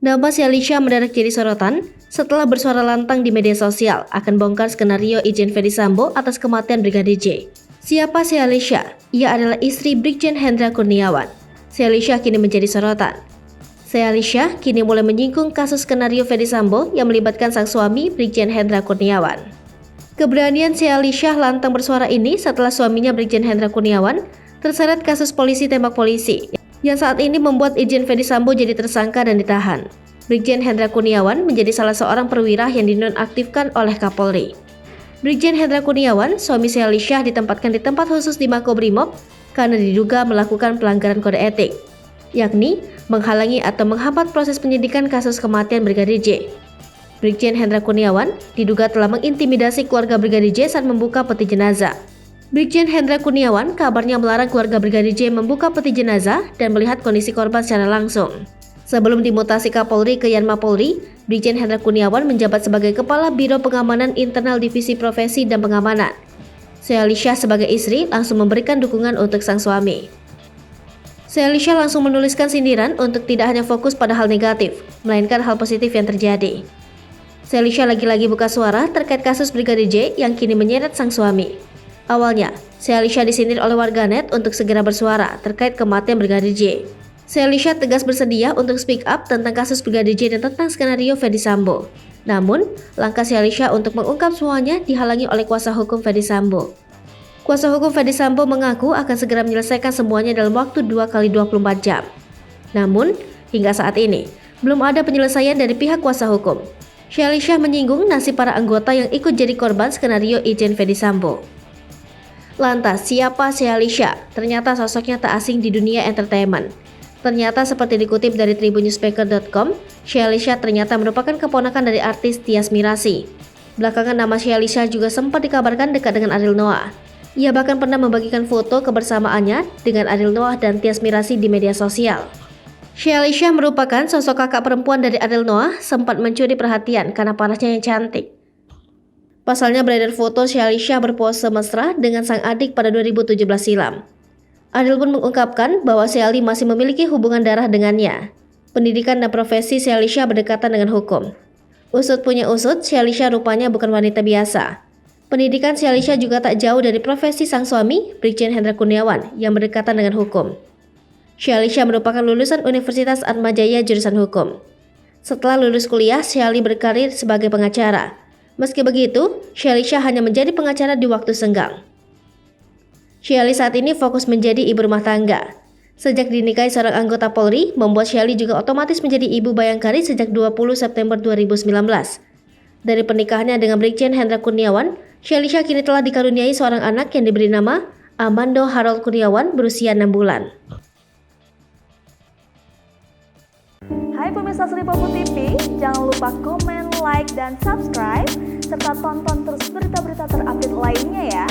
Nama Shelisha mendadak jadi sorotan setelah bersuara lantang di media sosial akan bongkar skenario Irjen Ferdy Sambo atas kematian Brigadir J. Siapa Shelisha? Ia adalah istri Brigjen Hendra Kurniawan. Shelisha kini menjadi sorotan. Shelisha kini mulai menyinggung kasus skenario Ferdy Sambo yang melibatkan sang suami Brigjen Hendra Kurniawan. Keberanian Shelisha lantang bersuara ini setelah suaminya Brigjen Hendra Kurniawan terseret kasus polisi tembak polisi yang saat ini membuat Irjen Ferdy Sambo jadi tersangka dan ditahan. Brigjen Hendra Kurniawan menjadi salah seorang perwira yang dinonaktifkan oleh Kapolri. Brigjen Hendra Kurniawan, suami Shelisha, ditempatkan di tempat khusus di Makobrimob karena diduga melakukan pelanggaran kode etik, yakni menghalangi atau menghambat proses penyidikan kasus kematian Brigadir J. Brigjen Hendra Kurniawan diduga telah mengintimidasi keluarga Brigadir J saat membuka peti jenazah. Brigjen Hendra Kurniawan kabarnya melarang keluarga Brigadir J membuka peti jenazah dan melihat kondisi korban secara langsung. Sebelum dimutasi Kapolri ke Yanma Polri, Brigjen Hendra Kurniawan menjabat sebagai Kepala Biro Pengamanan Internal Divisi Profesi dan Pengamanan. Shelisha sebagai istri langsung memberikan dukungan untuk sang suami. Shelisha langsung menuliskan sindiran untuk tidak hanya fokus pada hal negatif, melainkan hal positif yang terjadi. Shelisha lagi-lagi buka suara terkait kasus Brigadir J yang kini menyeret sang suami. Awalnya, Shelisha disindir oleh warganet untuk segera bersuara terkait kematian Brigadir J. Shelisha tegas bersedia untuk speak up tentang kasus Brigadir J dan tentang skenario Ferdy Sambo. Namun, langkah Shelisha untuk mengungkap semuanya dihalangi oleh kuasa hukum Ferdy Sambo. Kuasa hukum Ferdy Sambo mengaku akan segera menyelesaikan semuanya dalam waktu 2x24 jam. Namun, hingga saat ini, belum ada penyelesaian dari pihak kuasa hukum. Shelisha menyinggung nasib para anggota yang ikut jadi korban skenario Irjen Ferdy Sambo. Lantas, siapa Shelisha? Ternyata sosoknya tak asing di dunia entertainment. Ternyata seperti dikutip dari tribunnewspaper.com, Shelisha ternyata merupakan keponakan dari artis Tyas Mirasih. Belakangan nama Shelisha juga sempat dikabarkan dekat dengan Ariel Noah. Ia bahkan pernah membagikan foto kebersamaannya dengan Ariel Noah dan Tyas Mirasih di media sosial. Shelisha merupakan sosok kakak perempuan dari Ariel Noah, sempat mencuri perhatian karena parasnya yang cantik. Pasalnya beredar foto Shelisha berpose mesra dengan sang adik pada 2017 silam. Ariel pun mengungkapkan bahwa Sheli masih memiliki hubungan darah dengannya. Pendidikan dan profesi Shelisha berdekatan dengan hukum. Usut punya usut, Shelisha rupanya bukan wanita biasa. Pendidikan Shelisha juga tak jauh dari profesi sang suami, Brigjen Hendra Kurniawan, yang berdekatan dengan hukum. Shelisha merupakan lulusan Universitas Atmajaya jurusan hukum. Setelah lulus kuliah, Sheli berkarir sebagai pengacara. Meski begitu, Shelisha hanya menjadi pengacara di waktu senggang. Sheli saat ini fokus menjadi ibu rumah tangga. Sejak dinikahi seorang anggota Polri, membuat Sheli juga otomatis menjadi ibu bayangkari sejak 20 September 2019. Dari pernikahannya dengan Brigjen Hendra Kurniawan, Shelisha kini telah dikaruniai seorang anak yang diberi nama Amando Harold Kurniawan berusia 6 bulan. Hai pemirsa Sri Popo TV, jangan lupa komen, like, dan subscribe, serta tonton terus berita-berita terupdate lainnya ya.